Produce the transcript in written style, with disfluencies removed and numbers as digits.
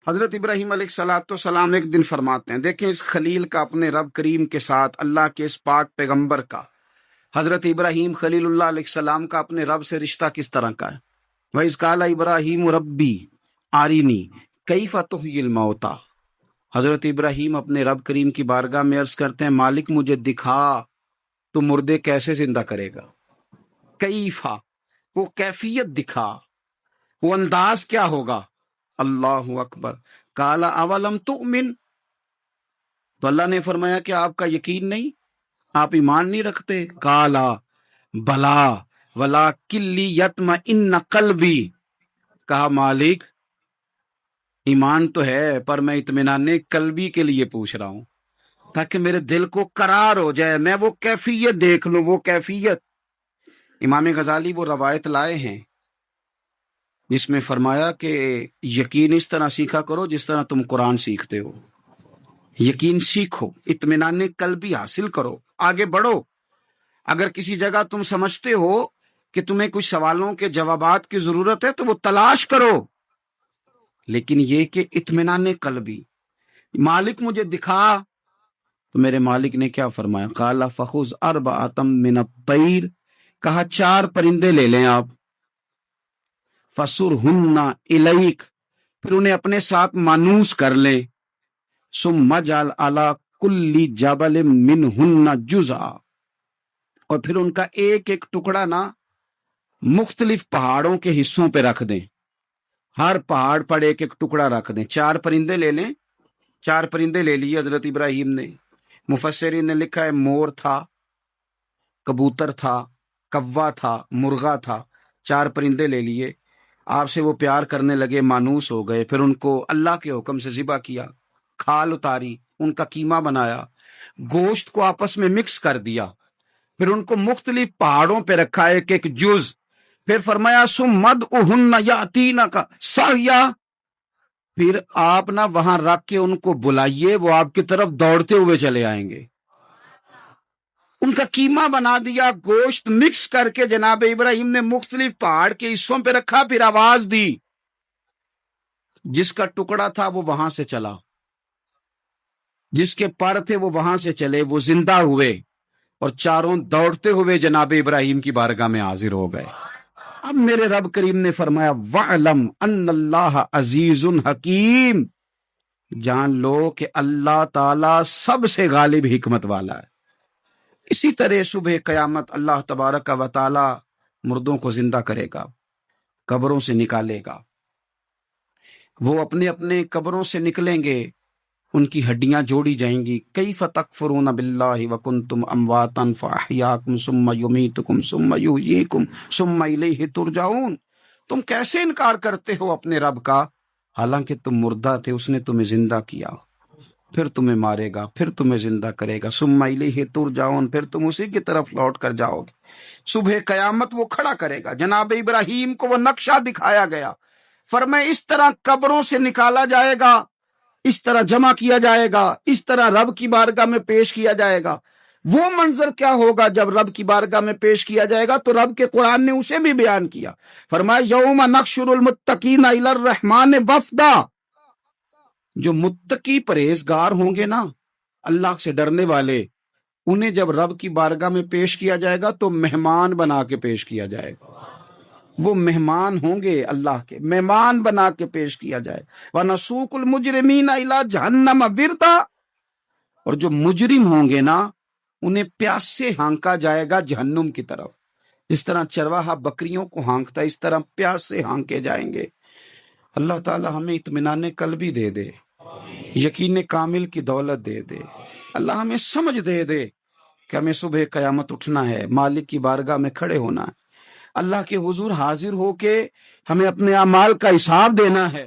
حضرت ابراہیم علیہ الصلوۃ والسلام ایک دن فرماتے ہیں، دیکھیں اس خلیل کا اپنے رب کریم کے ساتھ، اللہ کے اس پاک پیغمبر کا، حضرت ابراہیم خلیل اللہ علیہ السلام کا اپنے رب سے رشتہ کس طرح کا ہے۔ وَإِذْ قَالَ إِبْرَاهِيمُ رَبِّي أَرِنِي كَيْفَ تُحْيِي الْمَوْتَى۔ حضرت ابراہیم اپنے رب کریم کی بارگاہ میں عرض کرتے ہیں، مالک مجھے دکھا تو مردے کیسے زندہ کرے گا۔ کیفا، وہ کیفیت دکھا، وہ انداز کیا ہوگا۔ اللہ اکبر۔ قال اولم تؤمن، تو اللہ نے فرمایا کہ آپ کا یقین نہیں، آپ ایمان نہیں رکھتے۔ قال بلا ولکن لیطمئن قلبی، کہا مالک ایمان تو ہے پر میں اطمینان قلبی کے لیے پوچھ رہا ہوں، تاکہ میرے دل کو قرار ہو جائے، میں وہ کیفیت دیکھ لوں، وہ کیفیت۔ امام غزالی وہ روایت لائے ہیں جس میں فرمایا کہ یقین اس طرح سیکھا کرو جس طرح تم قرآن سیکھتے ہو، یقین سیکھو، اطمینان قلبی حاصل کرو، آگے بڑھو۔ اگر کسی جگہ تم سمجھتے ہو کہ تمہیں کچھ سوالوں کے جوابات کی ضرورت ہے تو وہ تلاش کرو، لیکن یہ کہ اطمینان قلبی، مالک مجھے دکھا، تو میرے مالک نے کیا فرمایا، قال فخذ اربعۃ من الطیر، کہا 4 پرندے لے لیں آپ، فَسُرْهُنَّ إِلَيْكَ، پھر انہیں اپنے ساتھ مانوس کر لیں، ثُمَّ اجْعَلْ عَلَى كُلِّ جَبَلٍ مِّنْهُنَّ جُزْءًا، اور پھر ان کا ایک ایک ٹکڑا نا مختلف پہاڑوں کے حصوں پہ رکھ دیں، ہر پہاڑ پر ایک ایک ٹکڑا رکھ دیں۔ 4 پرندے لے لیں، 4 پرندے لے لیے حضرت ابراہیم نے۔ مفسرین نے لکھا ہے مور تھا، کبوتر تھا، کوا تھا، مرغا تھا، 4 پرندے لے لیے، آپ سے وہ پیار کرنے لگے، مانوس ہو گئے، پھر ان کو اللہ کے حکم سے ذبح کیا، کھال اتاری، ان کا قیمہ بنایا، گوشت کو آپس میں مکس کر دیا، پھر ان کو مختلف پہاڑوں پہ رکھا ایک ایک جز، پھر فرمایا ثم ادعوہن یاتینک سعیا، پھر آپ نہ وہاں رکھ کے ان کو بلائیے، وہ آپ کی طرف دوڑتے ہوئے چلے آئیں گے۔ ان کا قیمہ بنا دیا، گوشت مکس کر کے جناب ابراہیم نے مختلف پہاڑ کے حصوں پہ رکھا، پھر آواز دی، جس کا ٹکڑا تھا وہ وہاں سے چلا، جس کے پر تھے وہ وہاں سے چلے، وہ زندہ ہوئے اور چاروں دوڑتے ہوئے جناب ابراہیم کی بارگاہ میں حاضر ہو گئے۔ اب میرے رب کریم نے فرمایا وَعْلَمْ أَنَّ اللَّهَ عَزِيزٌ حَكِيمٌ، جان لو کہ اللہ تعالیٰ سب سے غالب حکمت والا ہے۔ اسی طرح صبح قیامت اللہ تبارک و تعالی مردوں کو زندہ کرے گا، قبروں سے نکالے گا، وہ اپنے اپنے قبروں سے نکلیں گے، ان کی ہڈیاں جوڑی جائیں گی۔ کیف تکفرون باللہ وکنتم امواتا فاحیاکم ثم یمیتکم ثم یحییکم ثم الیہ ترجعون، تم کیسے انکار کرتے ہو اپنے رب کا، حالانکہ تم مردہ تھے، اس نے تمہیں زندہ کیا، پھر تمہیں مارے گا، پھر تمہیں زندہ کرے گا، ثم الیہ ترجعون، پھر تم اسی کی طرف لوٹ کر جاؤ گے۔ صبح قیامت وہ کھڑا کرے گا، جناب ابراہیم کو وہ نقشہ دکھایا گیا، فرمائے اس طرح قبروں سے نکالا جائے گا، اس طرح جمع کیا جائے گا، اس طرح رب کی بارگاہ میں پیش کیا جائے گا۔ وہ منظر کیا ہوگا جب رب کی بارگاہ میں پیش کیا جائے گا، تو رب کے قرآن نے اسے بھی بیان کیا، فرمایا یوم نحشر المتقین الی الرحمن وفدا، جو متقی پرہیزگار ہوں گے نا، اللہ سے ڈرنے والے، انہیں جب رب کی بارگاہ میں پیش کیا جائے گا تو مہمان بنا کے پیش کیا جائے گا، وہ مہمان ہوں گے، اللہ کے مہمان بنا کے پیش کیا جائے۔ وَنَسُوقُ الْمُجْرِمِينَ إِلَىٰ جَهَنَّمَ وِرْدًا، اور جو مجرم ہوں گے نا انہیں پیاس سے ہانکا جائے گا جہنم کی طرف، اس طرح چرواہا بکریوں کو ہانکتا ہے، اس طرح پیاس سے ہانکے جائیں گے۔ اللہ تعالی ہمیں اطمینان قلبی دے دے، یقین کامل کی دولت دے دے، اللہ ہمیں سمجھ دے دے کہ ہمیں صبح قیامت اٹھنا ہے، مالک کی بارگاہ میں کھڑے ہونا ہے، اللہ کے حضور حاضر ہو کے ہمیں اپنے اعمال کا حساب دینا ہے۔